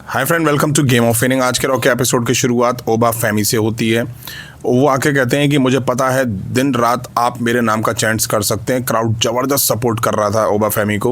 Hi friend, welcome to game of winning. आज के raw के एपिसोड की शुरुआत ओबा फेमी से होती है। वो आके कहते हैं कि मुझे पता है दिन रात आप मेरे नाम का चैंट्स कर सकते हैं। क्राउड ज़बरदस्त सपोर्ट कर रहा था ओबा फेमी को।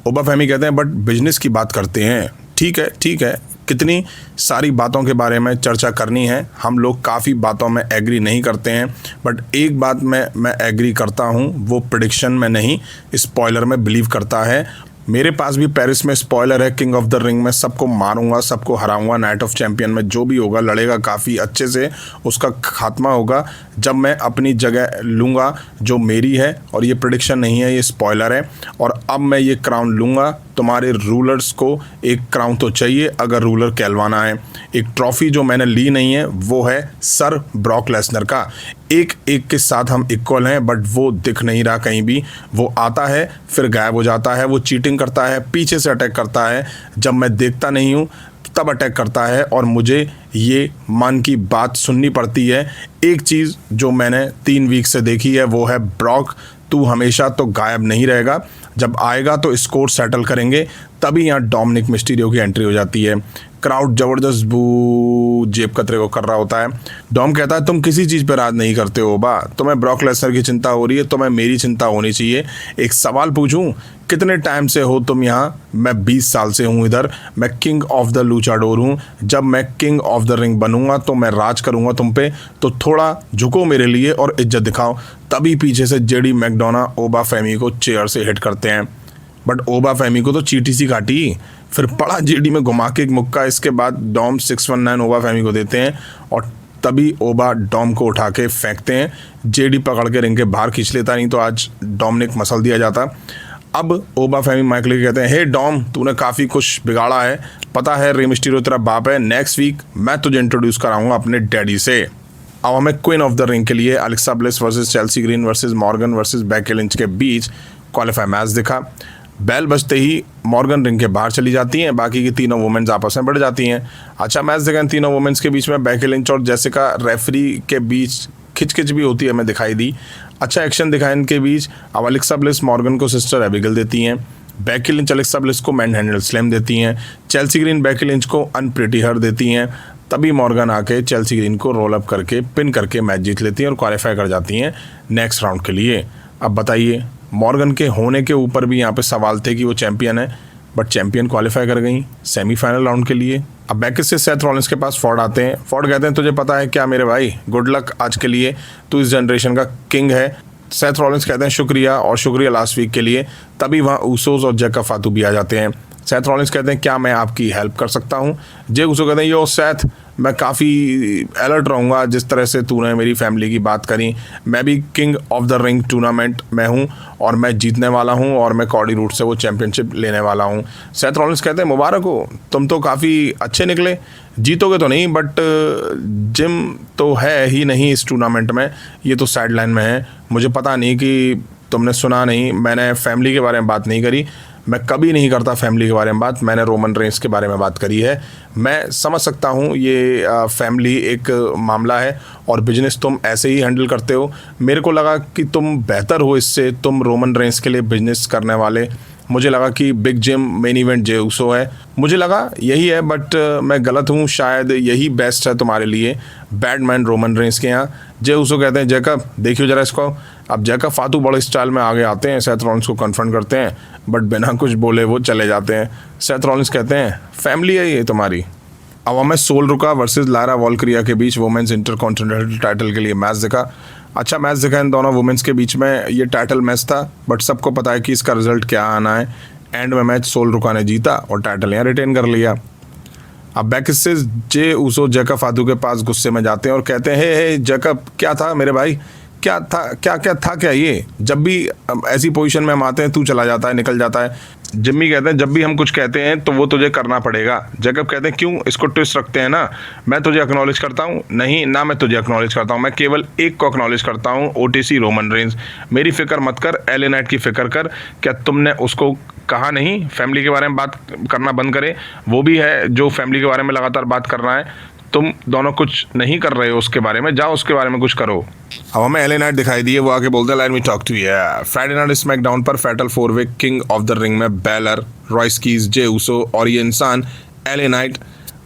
ओबा फेमी कहते हैं बट बिजनेस की बात करते हैं। ठीक है, कितनी सारी बातों के बारे में चर्चा करनी है। हम लोग काफ़ी बातों में एग्री नहीं करते हैं, बट एक बात मैं एग्री करता हूँ, वो प्रेडिक्शन में नहीं, स्पॉइलर में बिलीव करता है। मेरे पास भी पेरिस में स्पॉइलर है, किंग ऑफ द रिंग में सबको मारूंगा, सबको हराऊंगा। नाइट ऑफ चैंपियन में जो भी होगा लड़ेगा काफ़ी अच्छे से, उसका खात्मा होगा जब मैं अपनी जगह लूँगा जो मेरी है। और ये प्रेडिक्शन नहीं है, ये स्पॉइलर है। और अब मैं ये क्राउन लूँगा। तुम्हारे रूलर्स को एक क्राउन तो चाहिए अगर रूलर कहलवाना है। एक ट्रॉफी जो मैंने ली नहीं है वो है सर ब्रॉक लेसनर का। एक के साथ हम इक्वल हैं, बट वो दिख नहीं रहा कहीं भी। वो आता है फिर गायब हो जाता है, वो चीटिंग करता है, पीछे से अटैक करता है, जब मैं देखता नहीं हूँ तब अटैक करता है और मुझे ये मन की बात सुननी पड़ती है। एक चीज़ जो मैंने 3 वीक से देखी है वो है ब्रॉक, तू हमेशा तो गायब नहीं रहेगा, जब आएगा तो स्कोर सेटल करेंगे। तभी यहाँ डोमिनिक मिस्टीरियो की एंट्री हो जाती है। क्राउड ज़बरदस्त बू जेब कतरे को कर रहा होता है। डॉम कहता है तुम किसी चीज़ पर राज नहीं करते हो बा, तुम्हें ब्रॉक लेसनर की चिंता हो रही है, तुम्हें मेरी चिंता होनी चाहिए। एक सवाल पूछूं, कितने टाइम से हो तुम यहाँ? मैं 20 साल से हूँ इधर। मैं किंग ऑफ द लूचाडोर हूँ। जब मैं किंग ऑफ द रिंग बनूंगा तो मैं राज करूँगा तुम पे, तो थोड़ा झुको मेरे लिए और इज्जत दिखाओ। तभी पीछे से जेडी मैकडोना ओबा फेमी को चेयर से हिट करते हैं, बट ओबा फेमी को तो चीटी सी काटी, फिर पड़ा जेडी में घुमा के एक मुक्का। इसके बाद डॉम 619 ओबा फेमी को देते हैं और तभी ओबा डॉम को उठा के फेंकते हैं। जेडी पकड़ के रिंग के बाहर खींच लेता, नहीं तो आज डोमिनिक मसल दिया जाता। अब ओबा फेमी माइक लेके कहते हैं, हे डॉम, तूने काफ़ी कुछ बिगाड़ा है, पता है रे मिस्टीरियो तेरा बाप है। नेक्स्ट वीक मैं तुझे इंट्रोड्यूस कराऊंगा अपने डैडी से। अब हमें क्वीन ऑफ द रिंग के लिए Alexa bliss versus Chelsea green versus Morgan versus Becky Lynch के बीच क्वालिफाई मैच दिखा। बेल बजते ही मॉर्गन रिंग के बाहर चली जाती हैं, बाकी की तीनों वुमेन्स आपस में बढ़ जाती हैं। अच्छा मैच देखा इन तीनों वुमेन्स के बीच में। बेकी लिंच और जेसिका रेफरी के बीच खिचखिच भी होती है, हमें दिखाई दी। अच्छा एक्शन दिखाया इनके बीच। अब अलेक्सा ब्लिस मॉर्गन को सिस्टर एबिगेल देती हैं। बेकी लिंच अलेक्सा ब्लिस को मैन हैंडल स्लैम देती हैं। चेल्सी ग्रीन बेकी लिंच को अनप्रिटी हर देती हैं। तभी मॉर्गन आके चेल्सी ग्रीन को रोल अप करके पिन करके मैच जीत लेती हैं और क्वालिफाई कर जाती हैं नेक्स्ट राउंड के लिए। अब बताइए, मॉर्गन के होने के ऊपर भी यहाँ पे सवाल थे कि वो चैंपियन है, बट चैंपियन क्वालिफाई कर गई सेमीफाइनल राउंड के लिए। अब बैक से सेथ रॉलिंस के पास फॉर्ड आते हैं। फॉर्ड कहते हैं तुझे पता है क्या मेरे भाई, गुड लक आज के लिए, तू इस जनरेशन का किंग है। सेथ रॉलिंस कहते हैं शुक्रिया, और शुक्रिया लास्ट वीक के लिए। तभी वहाँ ऊसोस और जैकब फातू भी आ जाते हैं। सेथ रॉलिंस कहते हैं क्या मैं आपकी हेल्प कर सकता हूँ? जे ऊसो कहते हैं यो सेथ, मैं काफ़ी अलर्ट रहूँगा जिस तरह से तूने मेरी फैमिली की बात करी। मैं भी king of the ring tournament में हूँ और मैं जीतने वाला हूँ और मैं कॉडी रूट से वो चैंपियनशिप लेने वाला हूँ। सेथ रॉलिंस कहते हैं मुबारक हो, तुम तो काफ़ी अच्छे निकले। जीतोगे तो नहीं, बट जिम तो है ही नहीं इस टूर्नामेंट में, ये तो साइड लाइन में है। मुझे पता नहीं कि तुमने सुना नहीं, मैंने फैमिली के बारे में बात नहीं करी। मैं कभी नहीं करता फैमिली के बारे में बात, मैंने रोमन रेंस के बारे में बात करी है। मैं समझ सकता हूँ ये फैमिली एक मामला है और बिजनेस तुम ऐसे ही हैंडल करते हो। मेरे को लगा कि तुम बेहतर हो इससे, तुम रोमन रेंस के लिए बिजनेस करने वाले। मुझे लगा कि big gym main event Jey Uso है, मुझे लगा यही है, बट मैं गलत हूँ। शायद यही बेस्ट है तुम्हारे लिए, बैडमैन रोमन रेंस के यहाँ। जे ऊसो कहते हैं जैकब देखियो जरा इसको। अब जैकब फातू बड़े स्टाइल में आगे आते हैं, सेथ रॉलिंस को कन्फ्रंट करते हैं, बट बिना कुछ बोले वो चले जाते हैं। सेथ रॉलिंस कहते हैं फैमिली है ये तुम्हारी। अब हमें सोल रुका वर्सेस लारा वॉल्क्रिया के बीच वुमेन्स इंटरकॉन्टिनेंटल टाइटल के लिए मैच दिखा। अच्छा मैच दिखा इन दोनों वुमेन्स के बीच में। ये टाइटल मैच था, बट सबको पता है कि इसका रिजल्ट क्या आना है। एंड में मैच सोल रुका ने जीता और टाइटल यहाँ रिटेन कर लिया। अब बैक से जे ऊसो जैकब फातू के पास गुस्से में जाते हैं और कहते हैं हे जैकब, क्या था मेरे भाई, क्या था ये? जब भी ऐसी पोजीशन में हम आते हैं तू चला जाता है, निकल जाता है। जिम्मी कहते हैं जब भी हम कुछ कहते हैं तो वो तुझे करना पड़ेगा। जैकब कहते हैं क्यों, इसको ट्विस्ट रखते हैं ना, मैं तुझे एक्नॉलेज करता हूँ नहीं ना, मैं तुझे एक्नॉलेज करता हूँ, मैं केवल एक को एक्नॉलेज करता हूँ, ओटीसी रोमन रेंस। मेरी फिक्र मत कर, एले नाइट की फिक्र कर। क्या तुमने उसको कहा नहीं फैमिली के बारे में बात करना बंद करे? वो भी है जो फैमिली के बारे में लगातार बात कर रहा है। तुम दोनों कुछ नहीं कर रहे हो उसके बारे में, जाओ उसके बारे में कुछ करो। अब हमें एले नाइट दिखाई दी है, वो आके बोलते हैं let me talk to you. Friday night SmackDown पर fatal 4 way king of the ring में Balor, Royce Keys, Jey Uso और ये इंसान एले नाइट।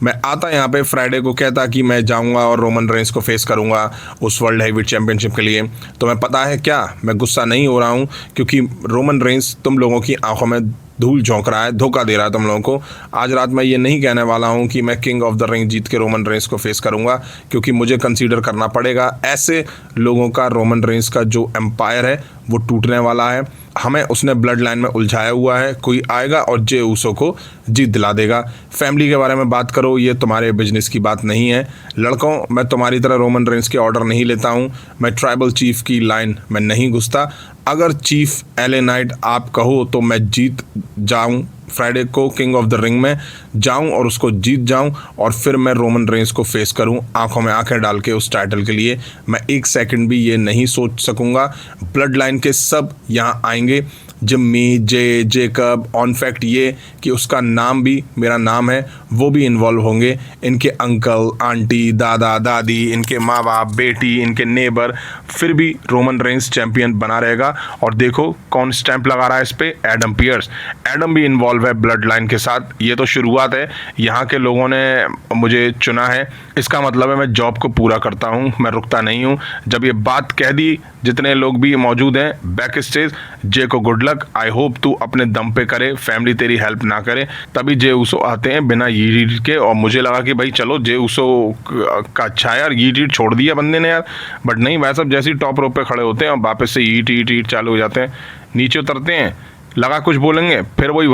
मैं आता यहाँ पे फ्राइडे को, कहता कि मैं जाऊँगा और रोमन रेंस को फेस करूँगा उस वर्ल्ड हैवीवेट चैंपियनशिप के लिए। तो मैं पता है क्या, मैं गुस्सा नहीं हो रहा हूँ, क्योंकि रोमन रेंस तुम लोगों की आंखों में धूल झोंक रहा है, धोखा दे रहा है तुम लोगों को। आज रात मैं ये नहीं कहने वाला हूँ कि मैं किंग ऑफ द रिंग जीत के रोमन रेंस को फेस करूँगा, क्योंकि मुझे कंसीडर करना पड़ेगा ऐसे लोगों का रोमन रेंस का जो एम्पायर है वो टूटने वाला है। हमें उसने ब्लड लाइन में उलझाया हुआ है, कोई आएगा और जे ऊसो को जीत दिला देगा। फैमिली के बारे में बात करो, ये तुम्हारे बिजनेस की बात नहीं है। लड़कों, मैं तुम्हारी तरह रोमन रेंस के ऑर्डर नहीं लेता हूँ, मैं ट्राइबल चीफ की लाइन में नहीं घुसता। अगर चीफ एले नाइट आप कहो तो मैं जीत जाऊं, फ्राइडे को किंग ऑफ द रिंग में जाऊं और उसको जीत जाऊं, और फिर मैं रोमन रेंस को फेस करूं आंखों में आंखें डाल के उस टाइटल के लिए। मैं एक सेकंड भी ये नहीं सोच सकूंगा। ब्लड लाइन के सब यहाँ आएंगे, जिम्मी, जेकब, ऑन फैक्ट ये कि उसका नाम भी मेरा नाम है, वो भी इन्वॉल्व होंगे। इनके अंकल, आंटी, दादा, दादी, इनके माँ बाप, बेटी, इनके नेबर, फिर भी रोमन रेंस चैंपियन बना रहेगा। और देखो कौन स्टैंप लगा रहा है इस पे, एडम पियर्स। एडम भी इन्वॉल्व है ब्लड लाइन के साथ। ये तो शुरुआत है, यहाँ के लोगों ने मुझे चुना है, इसका मतलब है मैं जॉब को पूरा करता हूँ, मैं रुकता नहीं हूँ। जब ये बात कह दी, जितने लोग भी मौजूद हैं बैक स्टेज, जे को गुड लक। आई होप तू अपने दम पे करे, फैमिली तेरी हेल्प ना करे, तभी जे ऊसो आते हैं बिना ईट के। और मुझे लगा कि भाई चलो जे ऊसो का अच्छा यार, ईट छोड़ दिया बंदे ने यार, बट नहीं भाई साहब, जैसे ही टॉप रोप पे खड़े होते हैं और वापस से ईट चालू हो जाते हैं। नीचे उतरते हैं, लगा कुछ बोलेंगे, फिर वही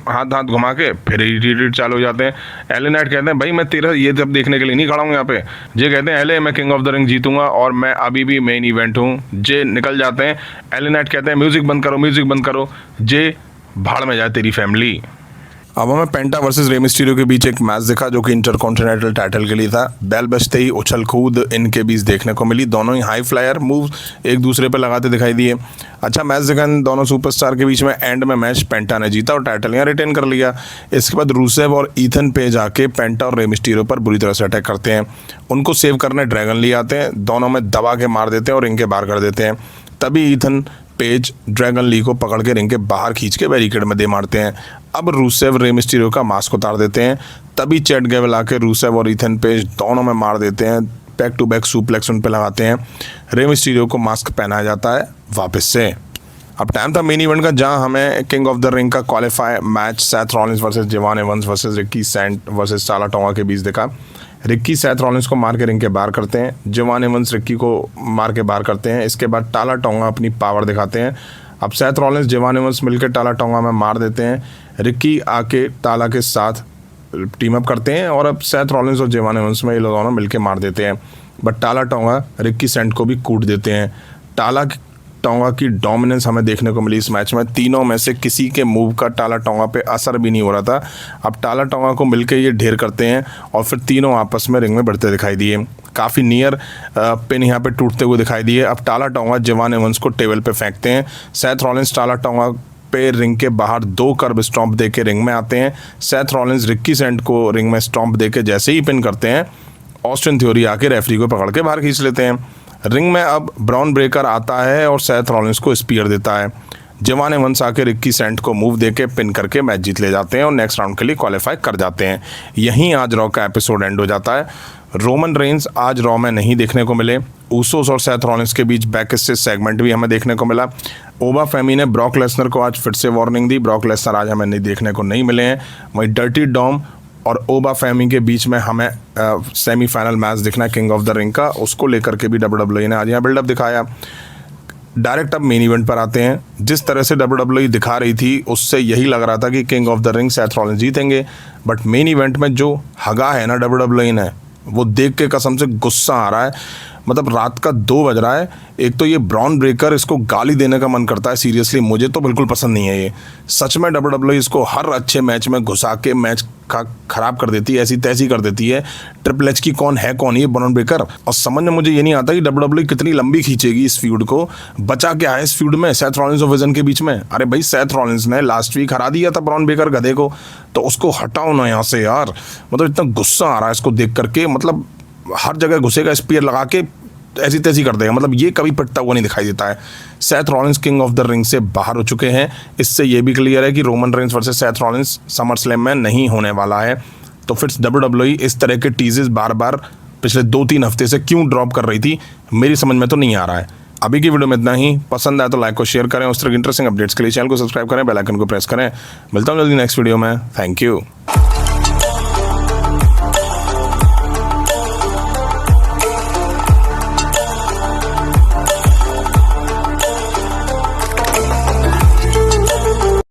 हाथ घुमा के फिर ईट चालू हो जाते हैं। एले नाइट कहते हैं भाई मैं तेरा ये सब देखने के लिए नहीं खड़ा हूँ यहाँ पे। जे कहते हैं एले मैं किंग ऑफ द रिंग जीतूंगा और मैं अभी भी मेन इवेंट हूँ। जे निकल जाते हैं। एले नाइट कहते हैं म्यूजिक बंद करो, म्यूजिक बंद करो। जे भाड़ में जाए तेरी फैमिली। अब हमें पेंटा वर्सेस रे मिस्टीरियो के बीच एक मैच दिखा जो कि इंटरकॉन्टिनेंटल टाइटल के लिए था। बेल बजते ही उछल कूद इनके बीच देखने को मिली, दोनों ही हाई फ्लायर मूव एक दूसरे पे लगाते दिखाई दिए। अच्छा मैच दिखा इन दोनों सुपरस्टार के बीच में। एंड में मैच पेंटा ने जीता और टाइटल यहाँ रिटेन कर लिया। इसके बाद रूसेव और ईथन पेज आके पेंटा और रे मिस्टीरियो पर बुरी तरह से अटैक करते हैं। उनको सेव करने ड्रैगन ली आते हैं, दोनों में दबा के मार देते हैं और रिंग के बाहर कर देते हैं। तभी ईथन पेज ड्रैगन ली को पकड़ के रिंग के बाहर खींच के बैरिकेड में दे मारते हैं। अब रूसेव रे मिस्टीरियो का मास्क उतार देते हैं। तभी चैट गेवल आके रूसेव और ईथन पेज दोनों में मार देते हैं। बैक टू बैक सुप्लेक्स उन पे लगाते हैं। रे मिस्टीरियो को मास्क पहनाया जाता है वापस से। अब टाइम था मेन इवेंट का, जहां हमें किंग ऑफ द रिंग का qualify match Seth Rollins versus Jevon Evans versus Ricky Saint versus Tala Tonga के बीच दिखा। रिक्की सेथ रॉलिंस को मार के रिंग के बाहर करते हैं, जेवान एवंस रिक्की को मार के बाहर करते हैं। इसके बाद टाला टोंगा अपनी पावर दिखाते हैं। अब सेथ रॉलिंस जेवान एवंस मिलकर टाला टोंगा में मार देते हैं। रिक्की आके टाला के साथ टीम अप करते हैं और अब सेथ रॉलिंस और जेवान एवंस में ये लोग दोनों मिलकर मार देते हैं। बट टाला टोंगा रिक्की सेंट को भी कूट देते हैं। टाला टोंगा की डोमिनेंस हमें देखने को मिली इस मैच में। तीनों में से किसी के मूव का टाला टोंगा पे असर भी नहीं हो रहा था। अब टाला टोंगा को मिलके ये ढेर करते हैं और फिर तीनों आपस में रिंग में बढ़ते दिखाई दिए। काफ़ी नियर पिन यहाँ पे टूटते हुए दिखाई दिए। अब टाला टोंगा जेवान एवंस को टेबल पे फेंकते हैं। सेथ रॉलिंस टाला टोंगा पे रिंग के बाहर 2 कर्ब स्टॉम्प दे के रिंग में आते हैं। सेथ रॉलिंस रिक्की सेंट को रिंग में स्टॉम्प दे के जैसे ही पिन करते हैं, ऑस्टिन थ्योरी आके रेफरी को पकड़ के बाहर खींच लेते हैं। रिंग में अब ब्राउन ब्रेकर आता है और सेथ रॉलिंस को स्पीयर देता है। जेवान एवंस आके रिक्की सेंट को मूव देके पिन करके मैच जीत ले जाते हैं और नेक्स्ट राउंड के लिए क्वालिफाई कर जाते हैं। यहीं आज रॉ का एपिसोड एंड हो जाता है। रोमन रेंस आज रॉ में नहीं देखने को मिले। ऊसोस और सेथ रॉलिंस के बीच बैक स्टेज सेगमेंट भी हमें देखने को मिला। ओबा फेमी ने ब्रॉक लेसनर को आज फिर से वार्निंग दी। ब्रॉक लेसनर आज हमें नहीं देखने को नहीं मिले हैं। वहीं डर्टी डॉम और ओबा फेमी के बीच में हमें सेमीफाइनल मैच दिखना है किंग ऑफ द रिंग का, उसको लेकर के भी WWE ने आज यहाँ बिल्डअप दिखाया। डायरेक्ट अब मेन इवेंट पर आते हैं। जिस तरह से WWE दिखा रही थी उससे यही लग रहा था कि king of the ring Seth Rollins जीतेंगे, बट मेन इवेंट में जो हगा है ना WWE ने, वो देख के कसम से गुस्सा आ रहा है। मतलब रात का 2 बज रहा है, एक तो ये ब्राउन ब्रेकर, इसको गाली देने का मन करता है। सीरियसली मुझे तो बिल्कुल पसंद नहीं है ये। सच में WWE इसको हर अच्छे मैच में घुसा के मैच का खराब कर देती है, ऐसी तैसी कर देती है। ट्रिपल एच की कौन है कौन ये ब्राउन ब्रेकर, और समझ में मुझे ये नहीं आता कि WWE कितनी लंबी खींचेगी इस फ्यूड को। बचा क्या है इस फ्यूड में सेथ रॉलिंस और विजन के बीच में? अरे भाई सेथ रॉलिंस ने लास्ट वीक हरा दिया था ब्राउन ब्रेकर गधे को, तो उसको हटाओ ना यहाँ से यार। मतलब इतना गुस्सा आ रहा है इसको देख करके। मतलब हर जगह घुसेगा स्पीयर लगा के, ऐसी तैसी कर देगा, मतलब ये कभी पिटता हुआ नहीं दिखाई देता है। Seth Rollins king of the ring से बाहर हो चुके हैं। इससे ये भी क्लियर है कि Roman Reigns versus Seth Rollins summer slam में नहीं होने वाला है। तो फिर WWE इस तरह के टीजेस बार बार पिछले 2-3 हफ्ते से क्यों ड्रॉप कर रही थी, मेरी समझ में तो नहीं आ रहा है। अभी की वीडियो में इतना ही। पसंद आया तो लाइक को शेयर करें। उस तरह की इंटरेस्टिंग अपडेट्स के लिए चैनल को सब्सक्राइब करें, बेल आइकन को प्रेस करें। मिलता हूँ जल्दी नेक्स्ट वीडियो में। Thank you.